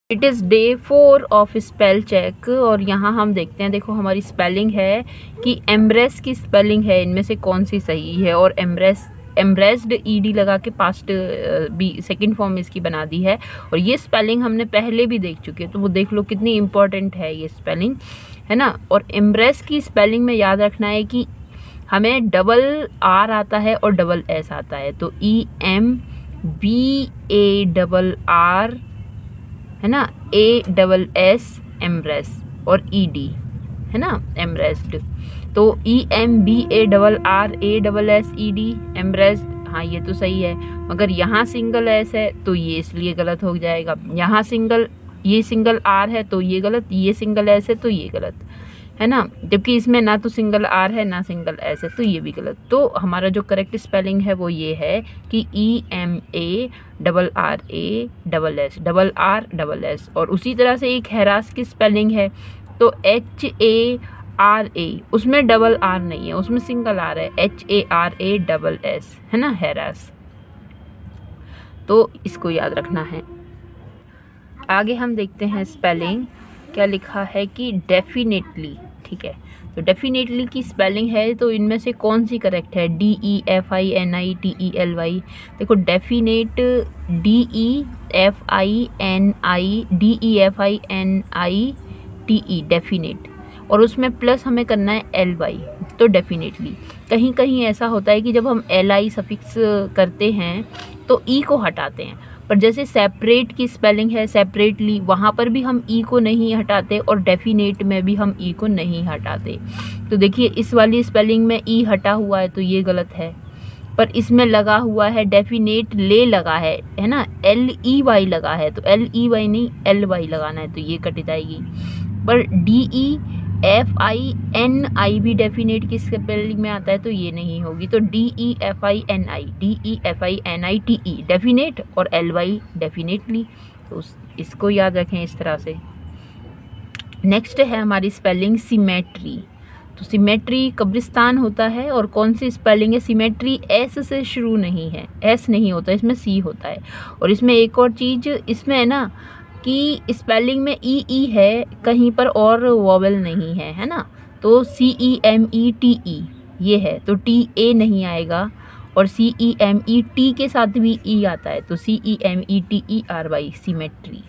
It is day 4 of spell check और यहाँ हम देखते हैं, देखो हमारी स्पेलिंग है कि एम्ब्रेस की स्पेलिंग है इनमें से कौन सी सही है। और एम्ब्रेस्ड ईडी लगा के पास्ट बी सेकंड फॉर्म इसकी बना दी है। और ये स्पेलिंग हमने पहले भी देख चुके हैं, तो वो देख लो कितनी इंपॉर्टेंट है ये स्पेलिंग, है ना। और एम्ब्रेस की स्पेलिंग में याद रखना है कि हमें डबल आर आता है और डबल एस आता है, तो EMBARR है ना, ASS एम्ब्रेस और ED है ना एम्ब्रेस्ड। तो EMBARRASSED एम्ब्रेस्ड, हाँ ये तो सही है। मगर यहाँ सिंगल एस है तो ये इसलिए गलत हो जाएगा। यहाँ ये सिंगल आर है तो ये गलत, ये सिंगल एस है तो ये गलत, है ना। जबकि इसमें ना तो सिंगल आर है ना सिंगल एस है, तो ये भी गलत। तो हमारा जो करेक्ट स्पेलिंग है वो ये है कि EMARRASS। और उसी तरह से एक हैरास की स्पेलिंग है, तो HARA, उसमें डबल आर नहीं है, उसमें सिंगल आर है, HARASS है ना हैरास। तो इसको याद रखना है। आगे हम देखते हैं स्पेलिंग क्या लिखा है कि डेफिनेटली, ठीक है। तो डेफिनेटली की स्पेलिंग है, तो इनमें से कौन सी करेक्ट है? DEFINITELY। देखो डेफिनेट DEFINITE डेफिनेट, और उसमें प्लस हमें करना है LY, तो डेफिनेटली। कहीं कहीं ऐसा होता है कि जब हम LI सफिक्स करते हैं तो E को हटाते हैं, पर जैसे सेपरेट की स्पेलिंग है सेपरेटली, वहाँ पर भी हम ई को नहीं हटाते और डेफिनेट में भी हम ई को नहीं हटाते। तो देखिए इस वाली स्पेलिंग में ई हटा हुआ है तो ये गलत है, पर इसमें लगा हुआ है डेफिनेट ले लगा है ना, LEY लगा है, तो LEY नहीं LY लगाना है, तो ये कट जाएगी। पर DEFINI भी डेफिनेट की स्पेलिंग में आता है तो ये नहीं होगी, तो DEFINITE डेफिनेट और LY डेफिनेटली। तो इसको याद रखें इस तरह से। नेक्स्ट है हमारी स्पेलिंग सिमेट्री। तो सिमेट्री कब्रिस्तान होता है, और कौन सी स्पेलिंग है? सिमेट्री S से शुरू नहीं है, S नहीं होता, इसमें C होता है। और इसमें एक और चीज़ इसमें है ना कि स्पेलिंग में EE है, कहीं पर और वॉवेल नहीं है ना। तो CEMETE ये है, तो TA नहीं आएगा, और CEMET के साथ भी E आता है, तो CEMETERY सिमेट्री।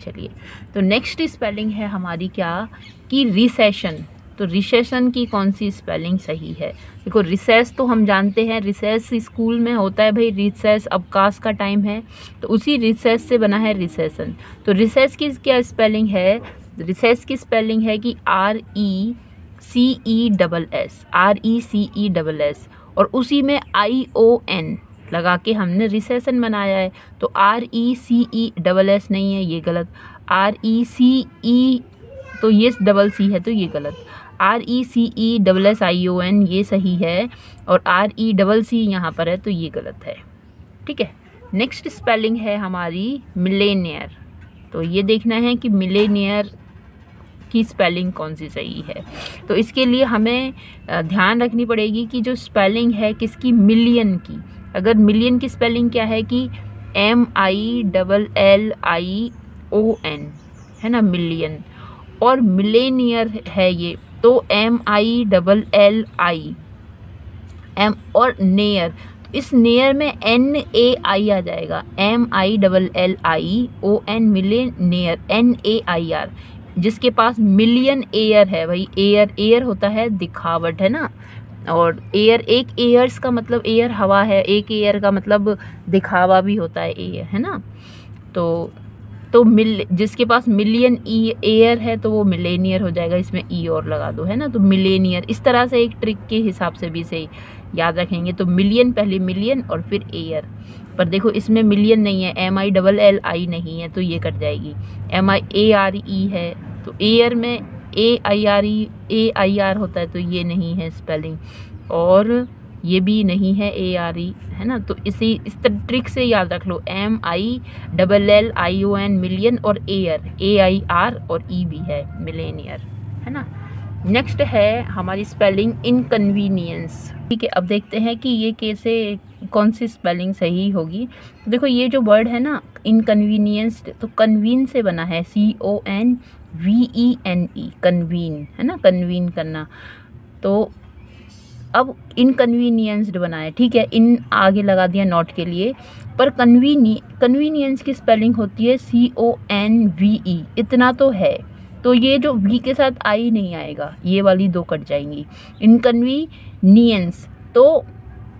चलिए, तो नेक्स्ट स्पेलिंग है हमारी क्या कि रिसेशन। तो रिसेशन की कौन सी स्पेलिंग सही है? देखो रिसेस तो हम जानते हैं, रिसेस स्कूल में होता है भाई, रिसेस अवकाश का टाइम है, तो उसी रिसेस से बना है रिसेशन। तो रिसेस की क्या स्पेलिंग है? रिसेस की स्पेलिंग है कि RECESS, और उसी में ION लगा के हमने रिसेशन बनाया है, तो RECESS नहीं है, ये गलत। RECE तो ये डबल C है, तो ये गलत। RECESSION ये सही है, और RECC यहाँ पर है, तो ये गलत है, ठीक है। नेक्स्ट स्पेलिंग है हमारी मिलेनियर। तो ये देखना है कि मिलेनियर की स्पेलिंग कौन सी सही है। तो इसके लिए हमें ध्यान रखनी पड़ेगी कि जो स्पेलिंग है किसकी, मिलियन की। अगर मिलियन की स्पेलिंग क्या है कि MILLION है ना मिलियन, और मिलेनियर है ये तो MILLI और नेयर, इस नेयर में NAI आ जाएगा, MILLION मिलेनियर NAIR, जिसके पास मिलियन एयर है भाई। एयर होता है दिखावट, है ना। और एयर, एक एयर्स का मतलब एयर हवा है, एक एयर का मतलब दिखावा भी होता है एयर, है ना। तो जिसके पास मिलियन एयर है तो वो मिलेनियर हो जाएगा, इसमें ई और लगा दो, है ना। तो मिलेनियर, इस तरह से एक ट्रिक के हिसाब से भी से याद रखेंगे। तो मिलियन, पहले मिलियन और फिर एयर। पर देखो इसमें मिलियन नहीं है, MILLI नहीं है, तो ये कट जाएगी। MIARE है, तो एयर में AIR होता है, तो ये नहीं है स्पेलिंग, और ये भी नहीं है ARE, है ना। तो इस ट्रिक से याद रख लो, MILLION मिलियन, और एयर AIR और E भी है मिलेनियर, है ना। नेक्स्ट है हमारी स्पेलिंग इनकन्वीनियंस। ठीक है, अब देखते हैं कि ये कैसे, कौन सी स्पेलिंग सही होगी। तो देखो ये जो वर्ड है ना इनकन्वीनियंस्ड, तो कन्वीन से बना है, CONVENE, कन्वीन है ना, कन्वीन करना। तो अब इनकन्वीनियंस्ड बना है, ठीक है, इन आगे लगा दिया नॉट के लिए, पर कन्वीनियंस की स्पेलिंग होती है CONVE, इतना तो है। तो ये जो वी के साथ आई नहीं आएगा, ये वाली दो कट जाएंगी। इनकन्वीनियंस तो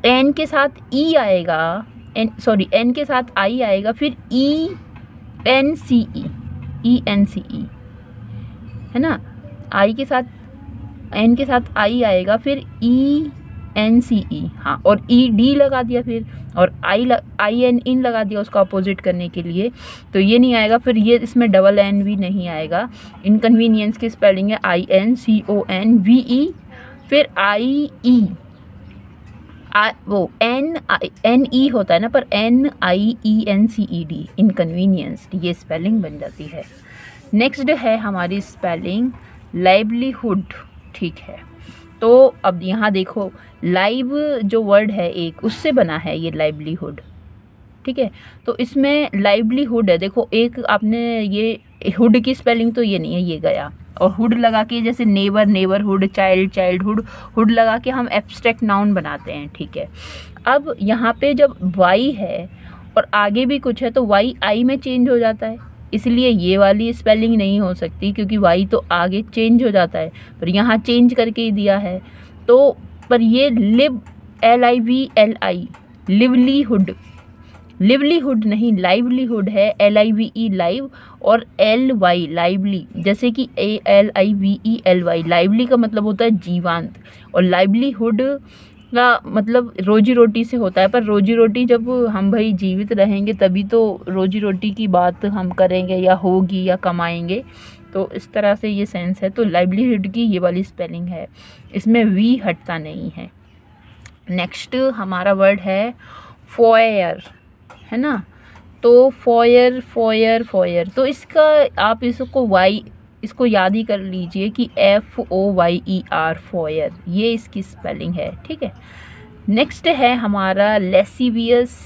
एन के साथ ई आएगा, एन के साथ आई आएगा, फिर ENCE है ना, आई के साथ, एन के साथ आई आएगा, फिर ENCE, हाँ, और ED लगा दिया फिर, और IN इन लगा दिया उसका अपोजिट करने के लिए, तो ये नहीं आएगा। फिर ये इसमें डबल N भी नहीं आएगा। इनकन्वीनियंस की स्पेलिंग है INCONVE, फिर IE, वो NE होता है ना, पर NIENCED, इनकन्वीनियंस्ड, ये स्पेलिंग बन जाती है। नेक्स्ट है हमारी स्पेलिंग लाइवलीहुड। ठीक है, तो अब यहाँ देखो लाइव जो वर्ड है एक, उससे बना है ये लाइवलीहुड। ठीक है, तो इसमें लाइवलीहुड है, देखो एक आपने ये हुड की स्पेलिंग तो ये नहीं है, ये गया, और हुड लगा के जैसे neighbour, neighbourhood, child, childhood, hood लगा के हम एब्स्ट्रैक्ट नाउन बनाते हैं। ठीक है, अब यहाँ पे जब वाई है और आगे भी कुछ है तो वाई आई में चेंज हो जाता है, इसलिए ये वाली स्पेलिंग नहीं हो सकती, क्योंकि वाई तो आगे चेंज हो जाता है, पर यहाँ चेंज करके ही दिया है। तो पर ये लिव, LIVLI, लिवलीहुड, लिवलीहुड नहीं, लाइवलीहुड है, LIVE लाइव, और LY लाइवली, जैसे कि ALIVELY, लाइवली का मतलब होता है जीवांत, और लाइवलीहुड का मतलब रोजी रोटी से होता है। पर रोजी रोटी जब हम भाई जीवित रहेंगे तभी तो रोजी रोटी की बात हम करेंगे, या होगी, या कमाएंगे, तो इस तरह से ये सेंस है। तो लाइवलीहुड की ये वाली स्पेलिंग है, इसमें वी हटता नहीं है। नेक्स्ट हमारा वर्ड है फॉयर, है ना, तो फॉयर, फॉयर, फॉयर, तो इसका आप इसको वाई, इसको याद ही कर लीजिए कि FOYER, फॉयर, ये इसकी स्पेलिंग है। ठीक है, नेक्स्ट है हमारा लेसिवियस,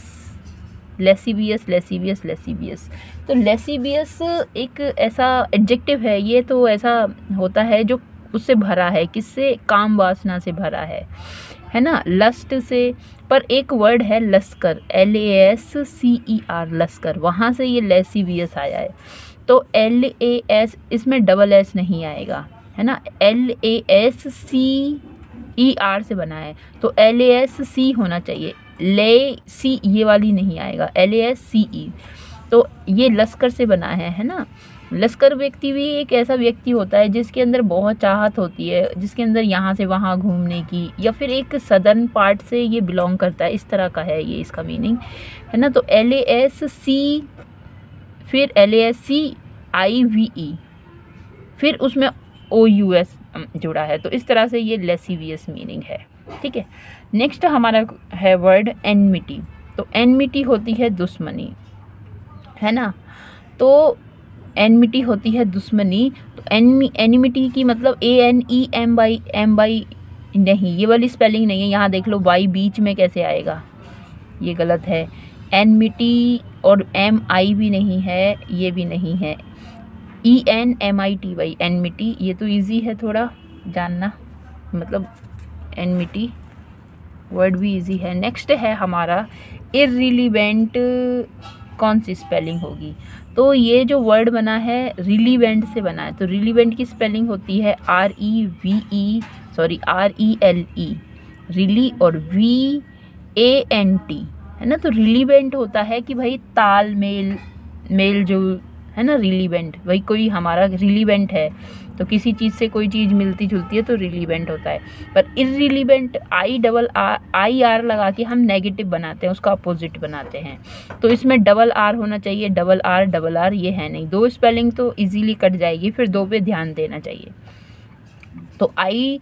लेसिवियस, लेसिवियस, लेसिवियस। तो लेसिवियस एक ऐसा एडजेक्टिव है, ये तो ऐसा होता है जो उससे भरा है, किससे, काम वासना से भरा है ना, लस्ट से। पर एक वर्ड है लस्कर, LASCER, लस्कर, वहाँ से ये लेसिवियस आया है। तो LAS, इसमें डबल S नहीं आएगा, है ना, LASCER से बना है, तो LASC होना चाहिए, ले सी ये वाली नहीं आएगा, LASCE। तो ये लश्कर से बना है ना। लश्कर व्यक्ति भी एक ऐसा व्यक्ति होता है जिसके अंदर बहुत चाहत होती है, जिसके अंदर यहाँ से वहाँ घूमने की, या फिर एक सदर्न पार्ट से ये बिलोंग करता है, इस तरह का है ये इसका मीनिंग, है ना। तो LASC, फिर LASCIVE, फिर उसमें OUS जुड़ा है, तो इस तरह से ये लेसिवियस मीनिंग है। ठीक है, नेक्स्ट हमारा है वर्ड एनमिटी। तो एनमिटी होती है दुश्मनी, है ना, तो एनमिटी होती है दुश्मनी। तो एनिमिटी की मतलब ANEMY नहीं, ये वाली स्पेलिंग नहीं है, यहाँ देख लो वाई बीच में कैसे आएगा, ये गलत है। एनमिटी और MI भी नहीं है, ये भी नहीं है, ENMITY, एनमिटी, ये तो इजी है थोड़ा जानना, मतलब एनमिटी वर्ड भी इजी है। नेक्स्ट है हमारा इररिलीवेंट, कौन सी स्पेलिंग होगी। तो ये जो वर्ड बना है रिलीवेंट से बना है, तो रिलीवेंट की स्पेलिंग होती है RELE, रिली, और VANT, है ना। तो रिलीवेंट होता है कि भाई तालमेल, मेल जो है ना, रिलीवेंट, भाई कोई हमारा रिलीवेंट है, तो किसी चीज़ से कोई चीज़ मिलती जुलती है तो रिलीवेंट होता है। पर इररिलीवेंट IR लगा के हम नेगेटिव बनाते हैं, उसका अपोजिट बनाते हैं, तो इसमें RR होना चाहिए, RR, ये है नहीं। दो स्पेलिंग तो इजीली कट जाएगी, फिर दो पे ध्यान देना चाहिए। तो IRRE,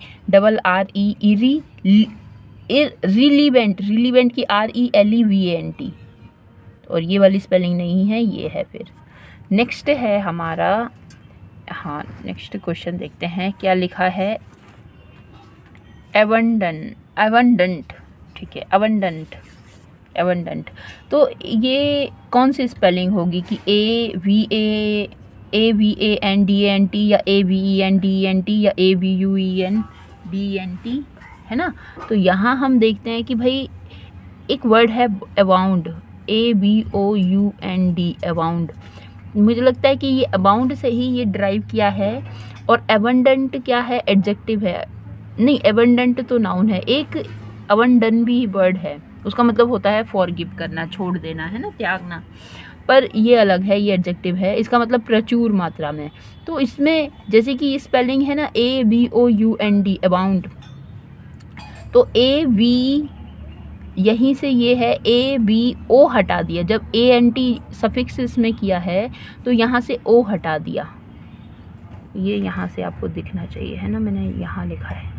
रिलीवेंट, रिलीवेंट की RELEVANT, और ये वाली स्पेलिंग नहीं है, ये है। फिर नेक्स्ट है हमारा हाँ, नेक्स्ट क्वेश्चन देखते हैं क्या लिखा है। एबंडेंट, ठीक है, एबंडेंट। तो ये कौन सी स्पेलिंग होगी कि AVANDANT या ABENDENT या ABUENDENT, है ना। तो यहाँ हम देखते हैं कि भाई एक वर्ड है अबाउंड, ABOUND, अबाउंड। मुझे लगता है कि ये अबाउंड से ही ये ड्राइव किया है। और एबंडेंट क्या है, एडजेक्टिव है। नहीं, एबंडेंट तो नाउन है। एक अबंडन भी वर्ड है, उसका मतलब होता है फॉरगिव करना, छोड़ देना, है ना, त्यागना। पर ये अलग है, ये एडजेक्टिव है, इसका मतलब प्रचुर मात्रा में। तो इसमें जैसे कि ये स्पेलिंग है ना ABOUND, अबाउंड, तो AV यहीं से ये है, ABO हटा दिया। जब ANT सफिक्स इसमें किया है तो यहाँ से O हटा दिया। ये यहाँ से आपको दिखना चाहिए, है ना, मैंने यहाँ लिखा है।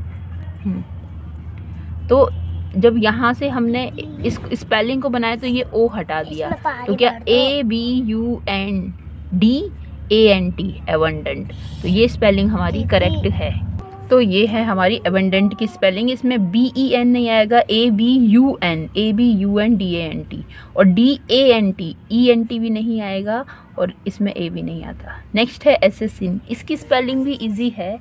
तो जब यहाँ से हमने इस स्पेलिंग को बनाया तो ये O हटा दिया, तो क्या ABUNDANT, एबंडेंट। तो ये स्पेलिंग हमारी करेक्ट है। तो ये है हमारी एबंडेंट की स्पेलिंग। इसमें BEN नहीं आएगा, ABUNDANT, और DANT भी नहीं आएगा, और इसमें A भी नहीं आता। नेक्स्ट है एसेसिन। इसकी स्पेलिंग भी इजी है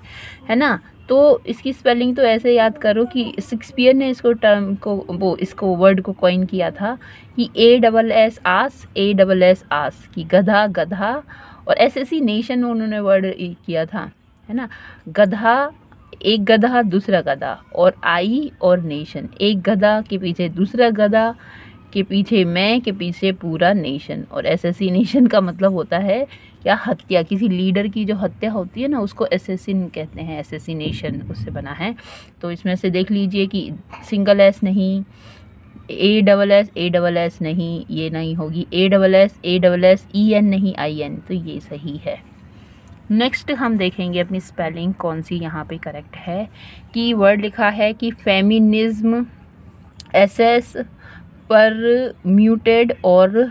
ना। तो इसकी स्पेलिंग तो ऐसे याद करो कि शेक्सपियर ने इसको टर्म को इसको वर्ड को कॉइन किया था कि ASS आस कि गधा गधा, और एसेसिनेशन उन्होंने वर्ड किया था, है ना। गधा, एक गधा दूसरा गधा, और आई और नेशन, एक गधा के पीछे दूसरा गधा के पीछे मैं के पीछे पूरा नेशन। और एसेसिनेशन का मतलब होता है या हत्या, किसी लीडर की जो हत्या होती है ना उसको एसेसिन कहते हैं, एसेसिनेशन उससे बना है। तो इसमें से देख लीजिए कि सिंगल एस नहीं, ASS नहीं, ये नहीं होगी, ASS EN नहीं, IN, तो ये सही है। नेक्स्ट हम देखेंगे अपनी स्पेलिंग कौन सी यहाँ पे करेक्ट है। कि वर्ड लिखा है कि फेमिनिज्म, SS पर म्यूटेड और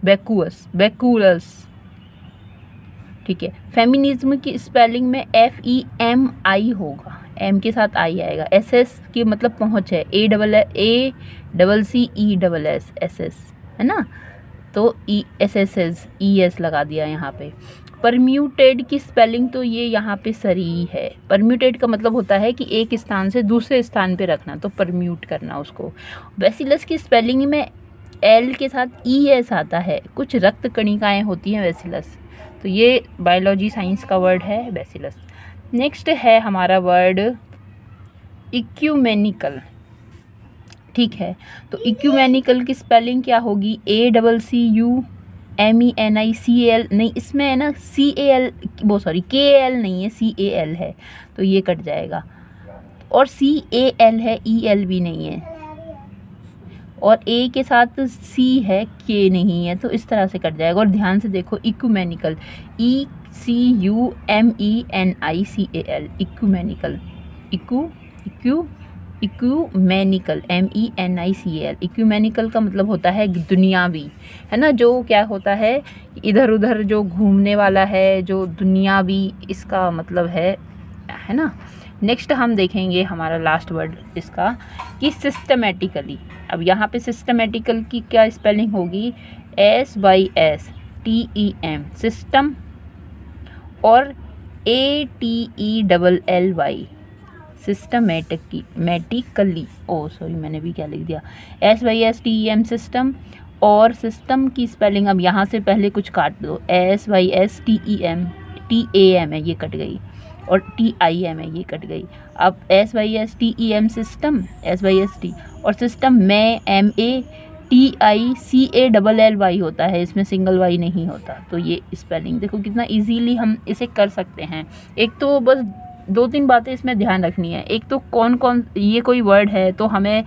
बैकुलस, ठीक है। फेमिनिज्म की स्पेलिंग में FEMI होगा, M के साथ I आएगा। SS की मतलब पहुँच है, ACCESS, SS, है ना। तो ESS लगा दिया यहाँ पे। परम्यूटेड की स्पेलिंग तो ये यहाँ पे सही है। परम्यूटेड का मतलब होता है कि एक स्थान से दूसरे स्थान पे रखना, तो परम्यूट करना उसको। बैसिलस की स्पेलिंग में L के साथ ES आता है। कुछ रक्त कणिकाएँ होती हैं बैसिलस, तो ये बायोलॉजी साइंस का वर्ड है बैसिलस। नेक्स्ट है हमारा वर्ड इक्यूमेनिकल, ठीक है। तो इक्यूमेनिकल की स्पेलिंग क्या होगी, ACCUMENICAL, नहीं इसमें है ना CAL, वो सॉरी KAL नहीं है, CAL है, तो ये कट जाएगा। और CAL है, EL भी नहीं है, और A के साथ C है, K नहीं है, तो इस तरह से कट जाएगा। और ध्यान से देखो, इक्यूमेनिकल, ECUMENICAL, इक्यूमेनिकल, इक्यूमेनिकल, MENICAL। इक्यूमेनिकल का मतलब होता है दुनियावी, है ना, जो क्या होता है इधर उधर जो घूमने वाला है, जो दुनियावी, इसका मतलब है ना। नेक्स्ट हम देखेंगे हमारा लास्ट वर्ड इसका कि सिस्टमेटिकली। अब यहाँ पे सिस्टमेटिकल की क्या स्पेलिंग होगी, SYSTEM, सिस्टम, और ATELLY, सिस्टमेटिकली, सॉरी मैंने भी क्या लिख दिया, SYSTEM, सिस्टम। और सिस्टम की स्पेलिंग अब यहाँ से पहले कुछ काट दो, SYSTEM, TAM है, ये कट गई, और TIM है, ये कट गई। अब SYSTEM सिस्टम, SYST, और सिस्टम में MATICALLY होता है, इसमें सिंगल वाई नहीं होता। तो ये स्पेलिंग देखो कितना इजीली हम इसे कर सकते हैं। एक तो बस 2-3 बातें इसमें ध्यान रखनी है। एक तो कौन ये कोई वर्ड है तो हमें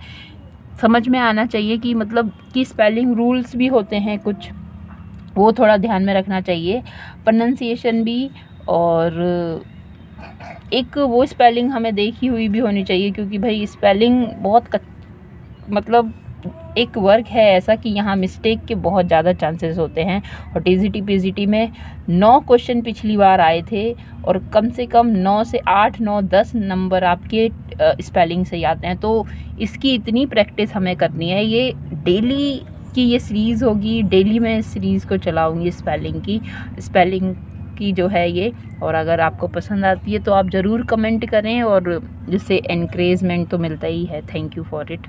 समझ में आना चाहिए कि मतलब कि स्पेलिंग रूल्स भी होते हैं कुछ, वो थोड़ा ध्यान में रखना चाहिए, प्रोनाउंसिएशन भी, और एक वो स्पेलिंग हमें देखी हुई भी होनी चाहिए, क्योंकि भाई स्पेलिंग बहुत मतलब एक वर्क है ऐसा कि यहाँ मिस्टेक के बहुत ज़्यादा चांसेस होते हैं। और टीजीटी पीजीटी में 9 क्वेश्चन पिछली बार आए थे और कम से कम 9 से 8, 9, 10 नंबर आपके स्पेलिंग से आते हैं। तो इसकी इतनी प्रैक्टिस हमें करनी है। ये डेली की ये सीरीज़ होगी, डेली मैं इस सीरीज़ को चलाऊँगी स्पेलिंग की जो है ये। और अगर आपको पसंद आती है तो आप ज़रूर कमेंट करें, और जिससे एनकरेजमेंट तो मिलता ही है। Thank you for it.